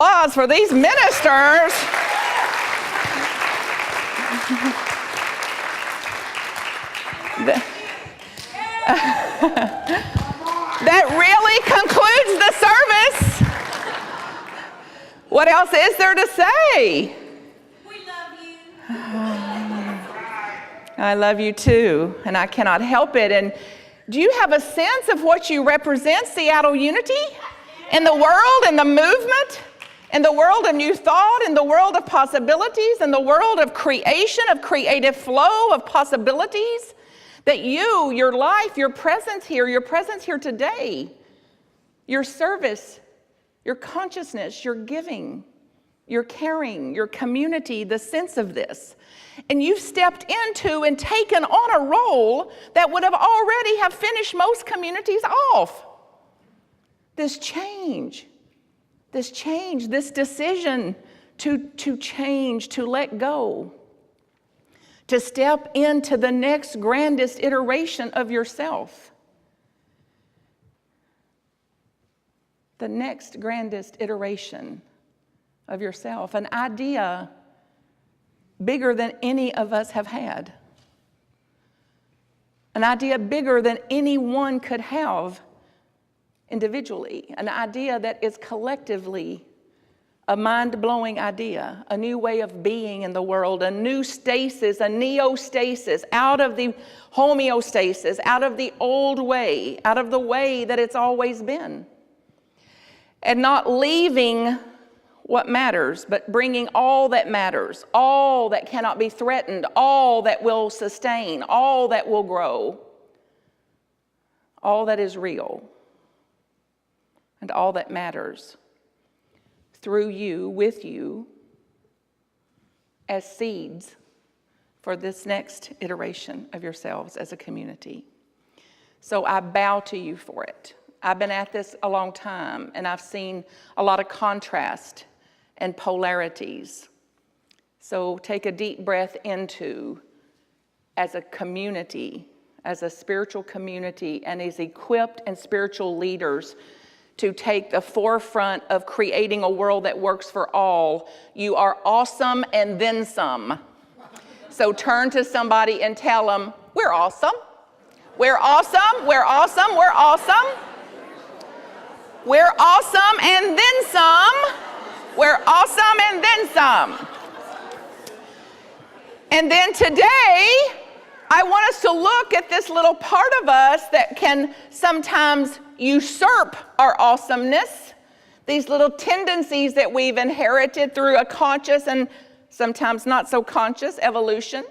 applause for these ministers. That really concludes the service. What else is there to say? We love you. I love you too, and I cannot help it. And do you have a sense of what you represent, Seattle Unity? In the world, in the movement, in the world of new thought, in the world of possibilities, in the world of creation, of creative flow, of possibilities, that you, your life, your presence here today, your service, your consciousness, your giving, your caring, your community, the sense of this. And you've stepped into and taken on a role that would have already have finished most communities off. This change, this decision to change, to let go, to step into the next grandest iteration of yourself. The next grandest iteration of yourself, an idea bigger than any of us have had, an idea bigger than anyone could have individually, an idea that is collectively a mind-blowing idea, a new way of being in the world, a new stasis, a neostasis, out of the homeostasis, out of the old way, out of the way that it's always been. And not leaving what matters, but bringing all that matters, all that cannot be threatened, all that will sustain, all that will grow, all that is real, and all that matters through you, with you, as seeds for this next iteration of yourselves as a community. So I bow to you for it. I've been at this a long time, and I've seen a lot of contrast and polarities. So take a deep breath into, as a community, as a spiritual community, and as equipped and spiritual leaders to take the forefront of creating a world that works for all. You are awesome and then some. So turn to somebody and tell them, we're awesome. We're awesome, we're awesome, we're awesome. We're awesome and then some. We're awesome and then some. And then today, I want us to look at this little part of us that can sometimes usurp our awesomeness, these little tendencies that we've inherited through a conscious and sometimes not so conscious evolution,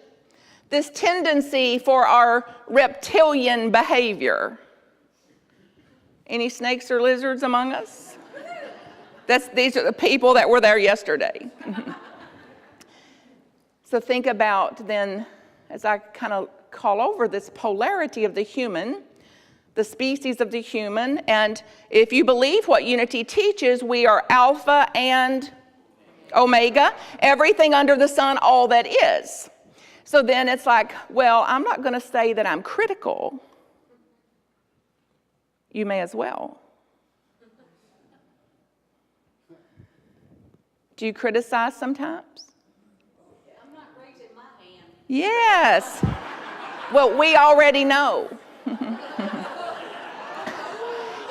this tendency for our reptilian behavior. Any snakes or lizards among us? These are the people that were there yesterday. So think about then, as I kind of call over this polarity of the human, the species of the human, and if you believe what unity teaches, we are alpha and omega, everything under the sun, all that is. So then it's like, well, I'm not going to say that I'm critical. You may as well. Do you criticize sometimes? I'm not raising my hand. Yes. Well, we already know.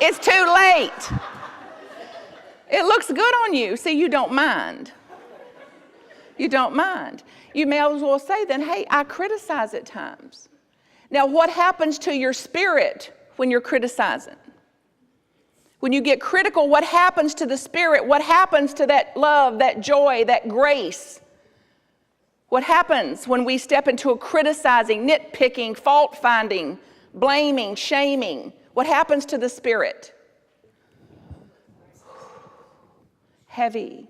It's too late. It looks good on you, so you don't mind. You don't mind. You may as well say then, hey, I criticize at times. Now, what happens to your spirit when you're criticizing? When you get critical, what happens to the spirit? What happens to that love, that joy, that grace? What happens when we step into a criticizing, nitpicking, fault-finding, blaming, shaming? What happens to the spirit? Heavy,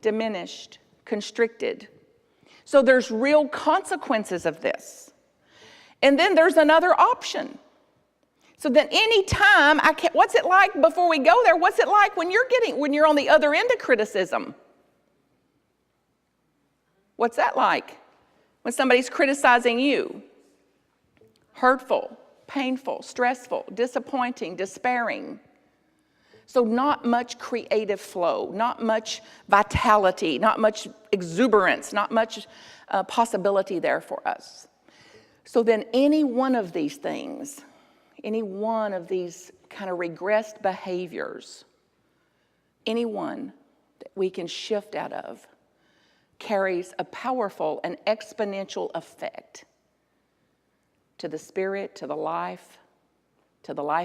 diminished, constricted. So there's real consequences of this. And then there's another option. So then anytime what's it like before we go there? What's it like when you're on the other end of criticism? What's that like? When somebody's criticizing you? Hurtful, painful, stressful, disappointing, despairing. So not much creative flow, not much vitality, not much exuberance, not much possibility there for us. So then any one of these things, any one of these kind of regressed behaviors, any one that we can shift out of carries a powerful and exponential effect to the spirit, to the life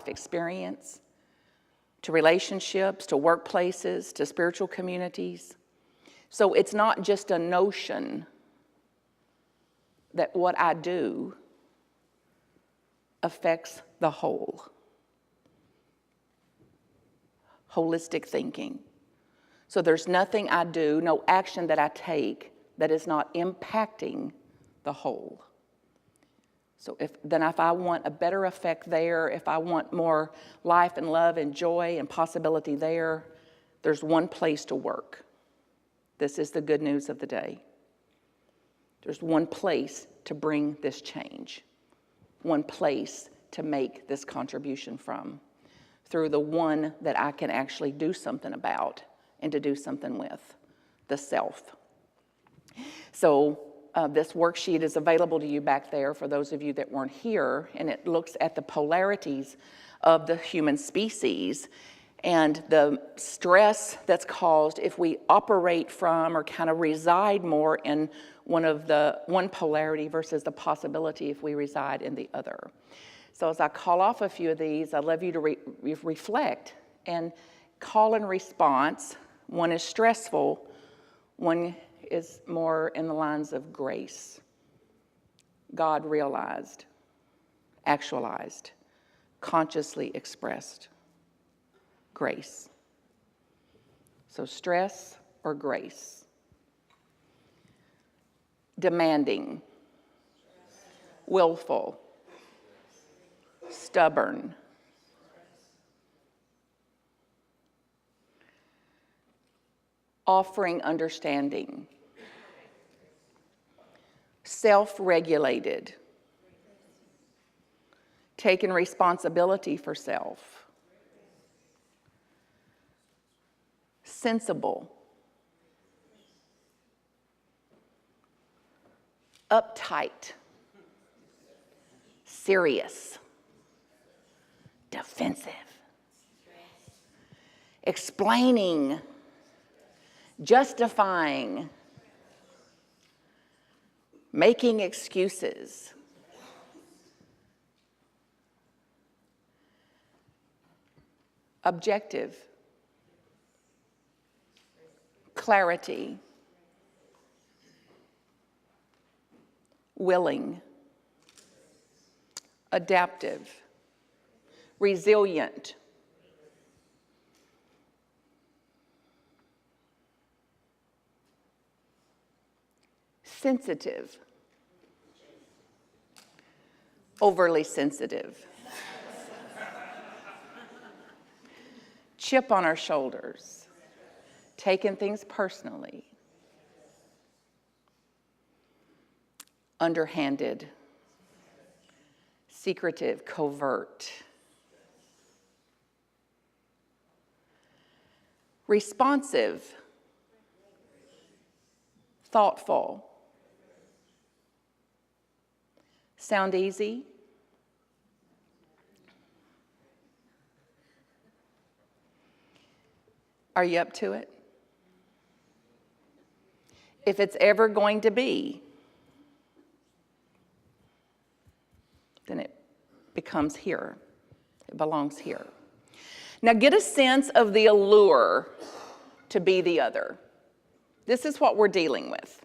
experience, to relationships, to workplaces, to spiritual communities. So it's not just a notion that what I do affects the whole. Holistic thinking. So there's nothing I do, no action that I take that is not impacting the whole. So if I want a better effect there, if I want more life and love and joy and possibility there, there's one place to work. This is the good news of the day. There's one place to bring this change, one place to make this contribution from, through the one that I can actually do something about and to do something with, the self. So this worksheet is available to you back there for those of you that weren't here, and it looks at the polarities of the human species and the stress that's caused if we operate from or kind of reside more in one polarity versus the possibility if we reside in the other. So as I call off a few of these, I'd love you to reflect and call and response. One is stressful, one is more in the lines of grace. God realized, actualized, consciously expressed. Grace. So stress or grace. Demanding, willful, stubborn. Offering understanding. Self-regulated. Taking responsibility for self. Sensible. Uptight. Serious. Defensive. Explaining. Justifying. Making excuses. Objective. Clarity. Willing. Adaptive. Resilient. Sensitive. Overly sensitive. Chip on our shoulders. Taking things personally. Underhanded. Secretive, covert. Responsive. Thoughtful. Sound easy? Are you up to it? If it's ever going to be, then it becomes here. It belongs here. Now get a sense of the allure to be the other. This is what we're dealing with.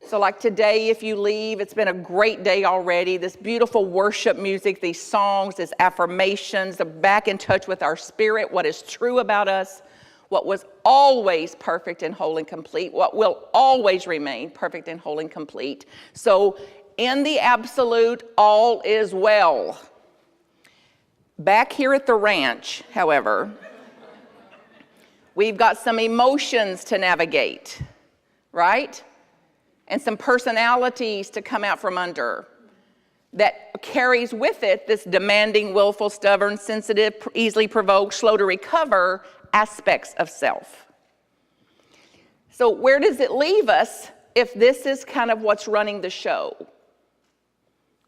So like today, if you leave, it's been a great day already. This beautiful worship music, these songs, these affirmations, they're back in touch with our spirit, what is true about us, what was always perfect and whole and complete, what will always remain perfect and whole and complete. So in the absolute, all is well. Back here at the ranch, however, we've got some emotions to navigate, right? And some personalities to come out from under. that carries with it this demanding, willful, stubborn, sensitive, easily provoked, slow to recover aspects of self. So where does it leave us if this is kind of what's running the show?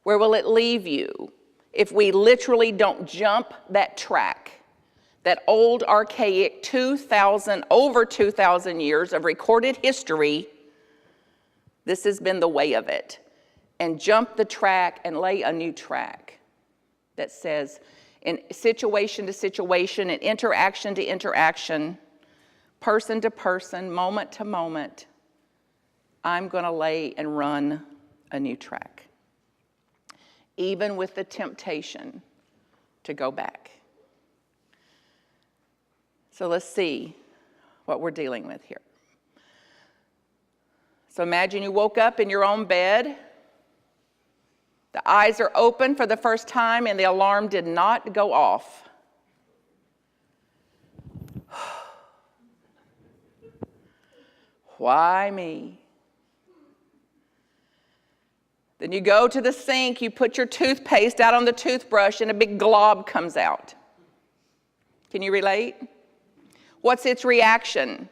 Where will it leave you if we literally don't jump that track, that old, archaic over 2,000 years of recorded history? This has been the way of it. And jump the track and lay a new track that says, in situation to situation, in interaction to interaction, person to person, moment to moment, I'm going to lay and run a new track, even with the temptation to go back. So let's see what we're dealing with here. So imagine you woke up in your own bed. The eyes are open for the first time and the alarm did not go off. Why me? Then you go to the sink, you put your toothpaste out on the toothbrush and a big glob comes out. Can you relate? What's its reaction?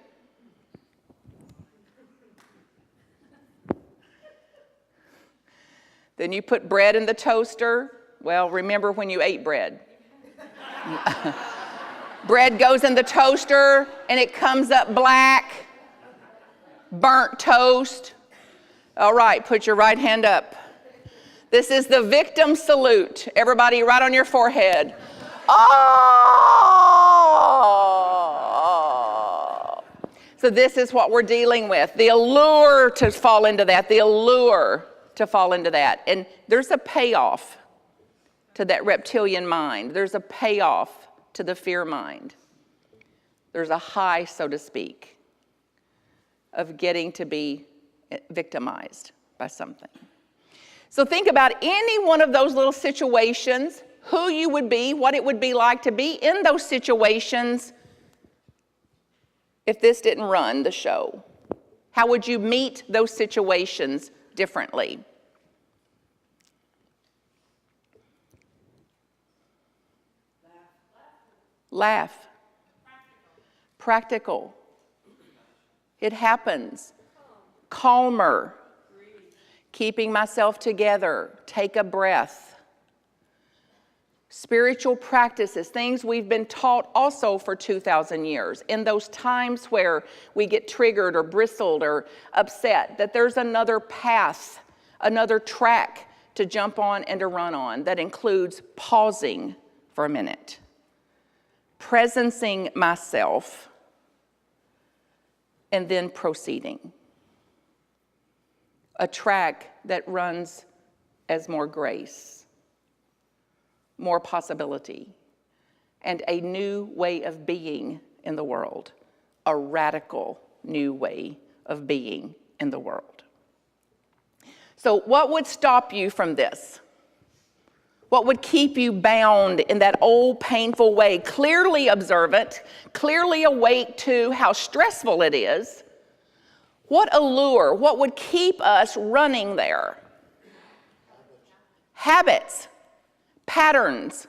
Then you put bread in the toaster. Well, remember when you ate bread. Bread goes in the toaster and it comes up black, burnt toast. All right, put your right hand up. This is the victim salute. Everybody right on your forehead. Oh! So this is what we're dealing with. The allure to fall into that. The allure to fall into that. And there's a payoff to that reptilian mind. There's a payoff to the fear mind. There's a high, so to speak, of getting to be victimized by something. So think about any one of those little situations, who you would be, what it would be like to be in those situations if this didn't run the show. How would you meet those situations differently? Laugh. Practical. It happens. Calmer. Keeping myself together. Take a breath. Spiritual practices, things we've been taught also for 2,000 years. In those times where we get triggered or bristled or upset, that there's another path, another track to jump on and to run on that includes pausing for a minute, presencing myself, and then proceeding. A track that runs as more grace, more possibility, and a new way of being in the world, a radical new way of being in the world. So what would stop you from this? What would keep you bound in that old painful way, clearly observant, clearly awake to how stressful it is? What allure, what would keep us running there? Habits, patterns.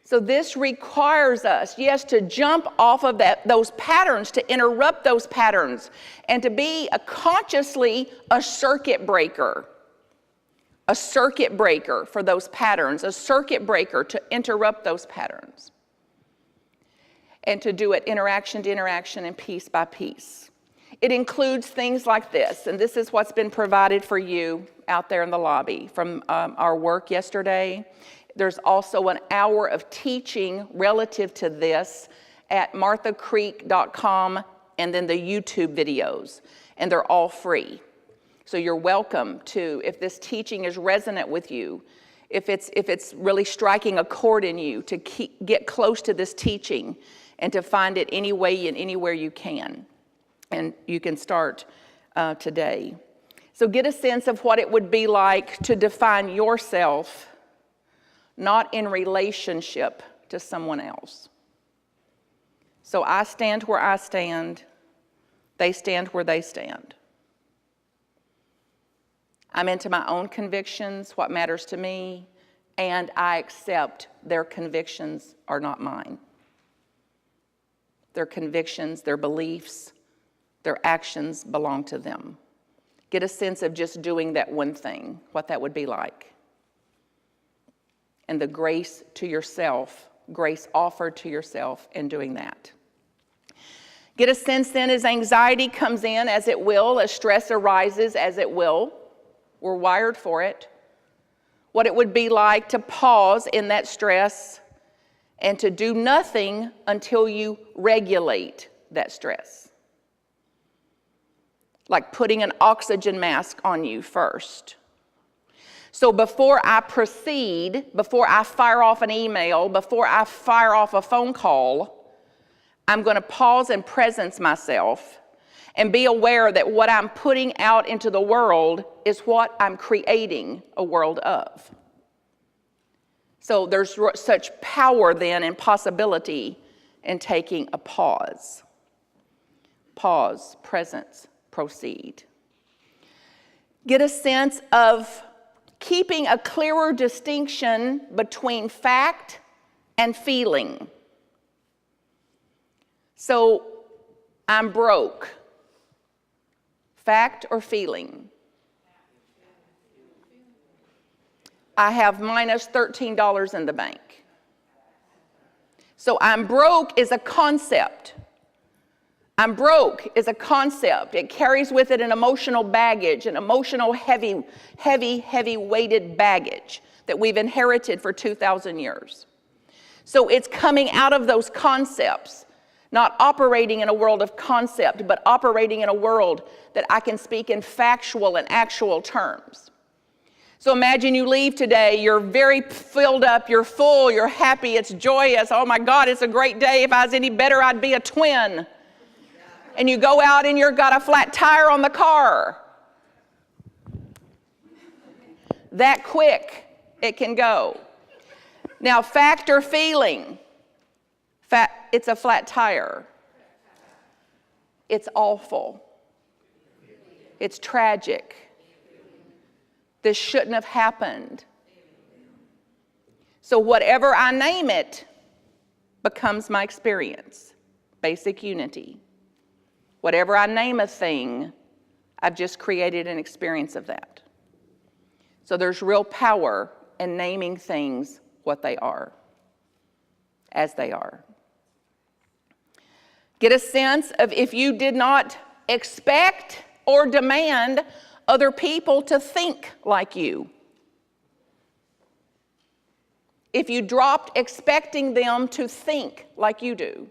So this requires us, yes, to jump off of those patterns, to interrupt those patterns, and to be consciously a circuit breaker. A circuit breaker for those patterns, a circuit breaker to interrupt those patterns. And to do it interaction to interaction and piece by piece. It includes things like this, and this is what's been provided for you out there in the lobby from our work yesterday. There's also an hour of teaching relative to this at marthacreek.com and then the YouTube videos, and they're all free. So you're welcome to, if this teaching is resonant with you, if it's really striking a chord in you, to get close to this teaching and to find it any way and anywhere you can. And you can start today. So get a sense of what it would be like to define yourself, not in relationship to someone else. So I stand where I stand, they stand where they stand. I'm into my own convictions, what matters to me, and I accept their convictions are not mine. Their convictions, their beliefs, their actions belong to them. Get a sense of just doing that one thing, what that would be like. And the grace to yourself, grace offered to yourself in doing that. Get a sense then as anxiety comes in, as it will, as stress arises, as it will. We're wired for it. What it would be like to pause in that stress and to do nothing until you regulate that stress. Like putting an oxygen mask on you first. So before I proceed, before I fire off an email, before I fire off a phone call, I'm going to pause and presence myself and be aware that what I'm putting out into the world is what I'm creating a world of. So there's such power then and possibility in taking a pause. Pause, presence, proceed. Get a sense of keeping a clearer distinction between fact and feeling. So, I'm broke. Fact or feeling? I have minus $13 in the bank. So, I'm broke is a concept. I'm broke is a concept. It carries with it an emotional baggage, an emotional heavy weighted baggage that we've inherited for 2,000 years. So it's coming out of those concepts, not operating in a world of concept, but operating in a world that I can speak in factual and actual terms. So imagine you leave today, you're very filled up, you're full, you're happy, it's joyous. Oh my God, it's a great day. If I was any better, I'd be a twin. And you go out and you've got a flat tire on the car. That quick it can go. Now, fact or feeling? It's a flat tire. It's awful. It's tragic. This shouldn't have happened. So whatever I name it becomes my experience. Basic unity. Whatever I name a thing, I've just created an experience of that. So there's real power in naming things what they are, as they are. Get a sense of if you did not expect or demand other people to think like you. If you dropped expecting them to think like you do,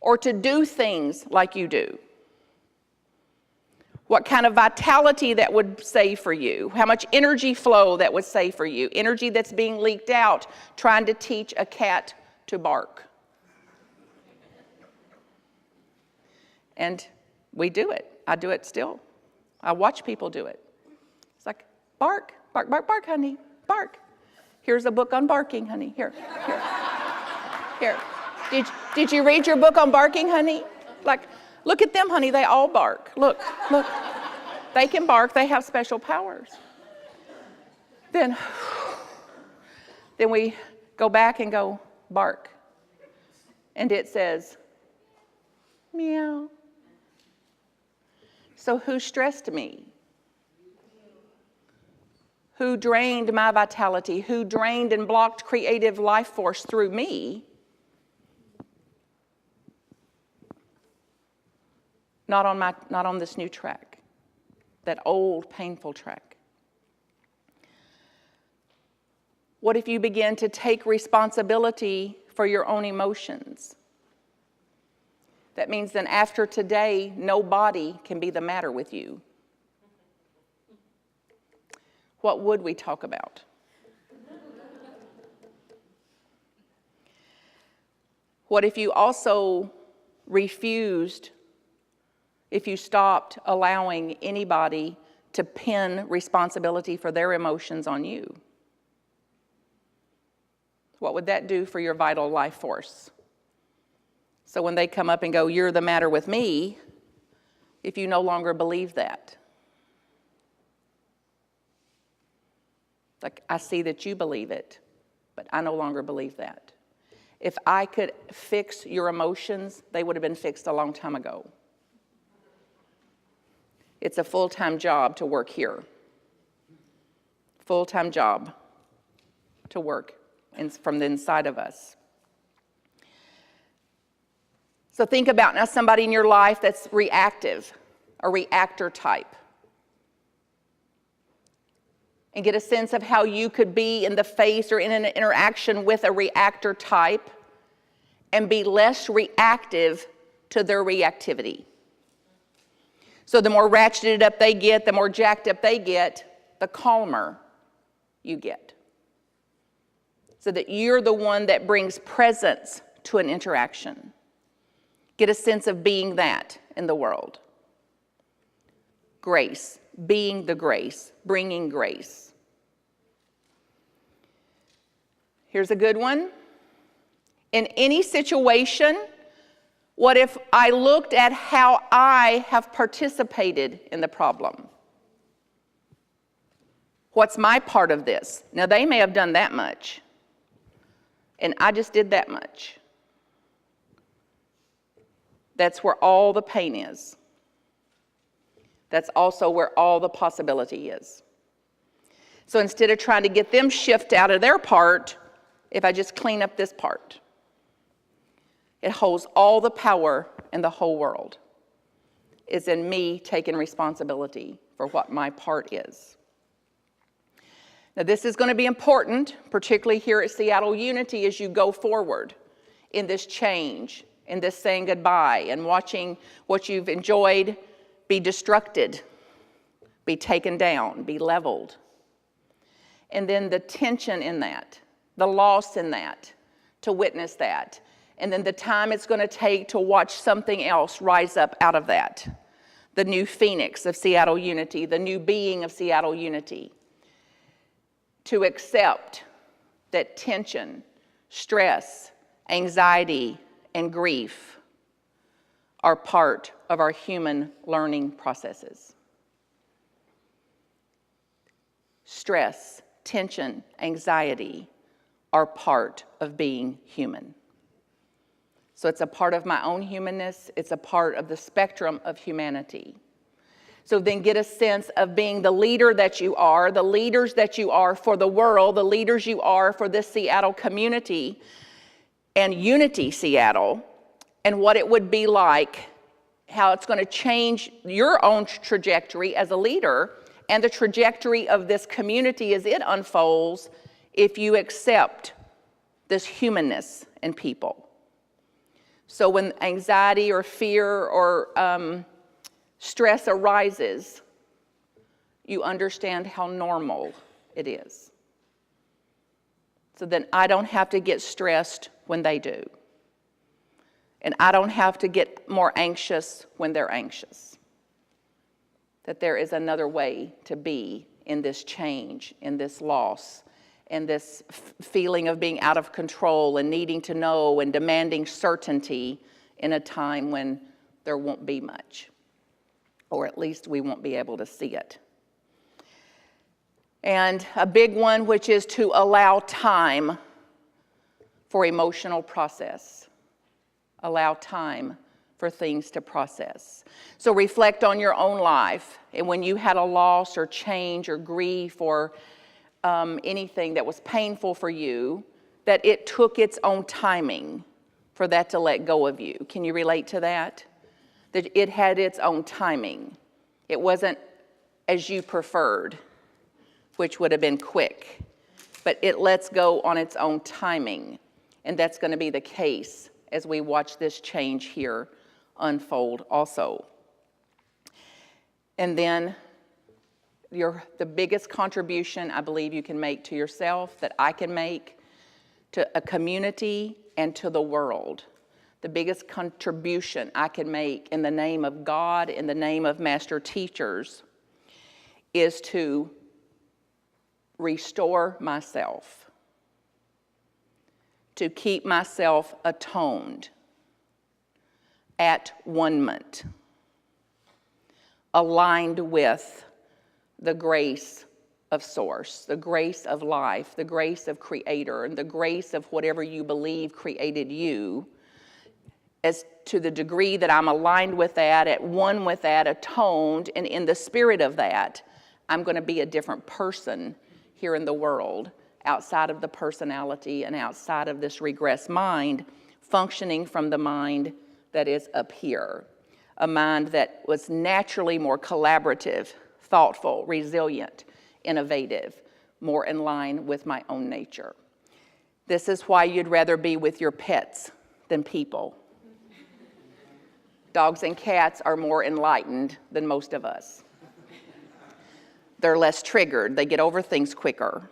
or to do things like you do. What kind of vitality that would say for you, how much energy flow that would say for you, energy that's being leaked out trying to teach a cat to bark. And we do it. I do it still. I watch people do it. It's like, bark, bark, bark, bark, honey, bark. Here's a book on barking, honey. Here. Here. Did you read your book on barking, honey? Like, look at them, honey. They all bark. Look. They can bark. They have special powers. Then we go back and go, bark. And it says, meow. So who stressed me? Who drained my vitality? Who drained and blocked creative life force through me? Not on this new track, that old painful track. What if you begin to take responsibility for your own emotions? That means then after today, no body can be the matter with you. What would we talk about? What if you also refused, if you stopped allowing anybody to pin responsibility for their emotions on you? What would that do for your vital life force? So when they come up and go, you're the matter with me, if you no longer believe that. Like, I see that you believe it, but I no longer believe that. If I could fix your emotions, they would have been fixed a long time ago. It's a full-time job to work here. Full-time job to work from the inside of us. So think about now somebody in your life that's reactive, a reactor type. And get a sense of how you could be in the face or in an interaction with a reactor type and be less reactive to their reactivity. So the more ratcheted up they get, the more jacked up they get, the calmer you get. So that you're the one that brings presence to an interaction. Get a sense of being that in the world. Grace, being the grace, bringing grace. Here's a good one. In any situation, what if I looked at how I have participated in the problem? What's my part of this? Now, they may have done that much, and I just did that much. That's where all the pain is. That's also where all the possibility is. So instead of trying to get them shift out of their part, if I just clean up this part, it holds all the power in the whole world. It's in me taking responsibility for what my part is. Now this is going to be important, particularly here at Seattle Unity, as you go forward in this change, in this saying goodbye, and watching what you've enjoyed be destructed, be taken down, be leveled. And then the tension in that, the loss in that, to witness that. And then the time it's going to take to watch something else rise up out of that. The new phoenix of Seattle Unity, the new being of Seattle Unity. To accept that tension, stress, anxiety, and grief are part of our human learning processes. Stress, tension, anxiety are part of being human. So it's a part of my own humanness. It's a part of the spectrum of humanity. So then get a sense of being the leader that you are, the leaders that you are for the world, the leaders you are for this Seattle community and Unity Seattle, and what it would be like, how it's going to change your own trajectory as a leader and the trajectory of this community as it unfolds if you accept this humanness in people. So when anxiety or fear or stress arises, you understand how normal it is. So then I don't have to get stressed when they do. And I don't have to get more anxious when they're anxious. That there is another way to be in this change, in this loss, and this feeling of being out of control and needing to know and demanding certainty in a time when there won't be much. Or at least we won't be able to see it. And a big one, which is to allow time for emotional process. Allow time for things to process. So reflect on your own life, and when you had a loss or change or grief or anything that was painful for you, that it took its own timing for that to let go of you. Can you relate to that? That it had its own timing. It wasn't as you preferred, which would have been quick, but it lets go on its own timing. And that's going to be the case as we watch this change here unfold also. And then the biggest contribution I believe you can make to yourself, that I can make to a community and to the world, the biggest contribution I can make in the name of God, in the name of master teachers, is to restore myself, to keep myself atoned, at one-ment, aligned with the grace of source, the grace of life, the grace of creator, and the grace of whatever you believe created you, as to the degree that I'm aligned with that, at one with that, atoned, and in the spirit of that, I'm going to be a different person here in the world, outside of the personality and outside of this regressed mind, functioning from the mind that is up here, a mind that was naturally more collaborative, thoughtful, resilient, innovative, more in line with my own nature. This is why you'd rather be with your pets than people. Dogs and cats are more enlightened than most of us. They're less triggered. They get over things quicker.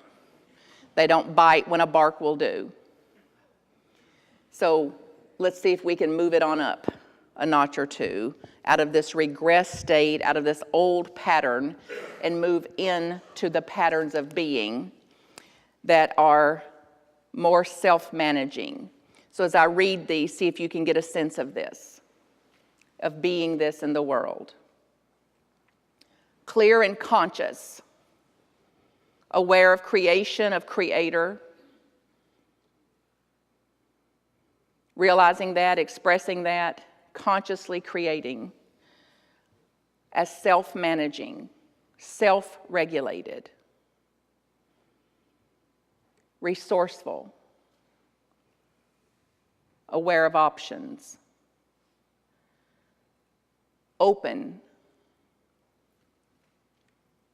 They don't bite when a bark will do. So let's see if we can move it on up a notch or two out of this regressed state, out of this old pattern, and move into the patterns of being that are more self-managing. So as I read these, see if you can get a sense of this, of being this in the world. Clear and conscious, aware of creation, of creator, realizing that, expressing that, consciously creating, as self-managing, self-regulated, resourceful, aware of options, open,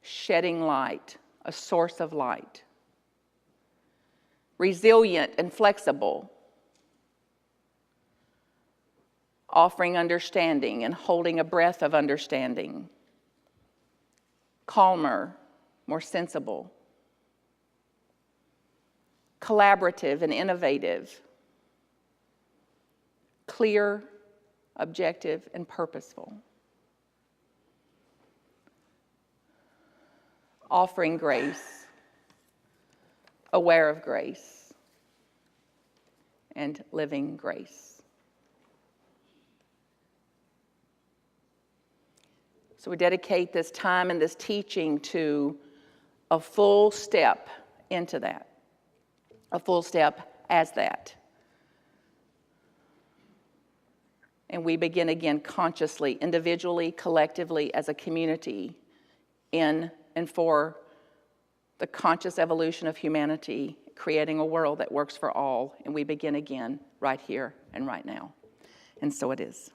shedding light, a source of light, resilient and flexible, offering understanding and holding a breath of understanding, calmer, more sensible, collaborative and innovative, clear, objective, and purposeful, offering grace, aware of grace, and living grace. So we dedicate this time and this teaching to a full step into that, a full step as that. And we begin again consciously, individually, collectively, as a community, in and for the conscious evolution of humanity, creating a world that works for all. And we begin again right here and right now. And so it is.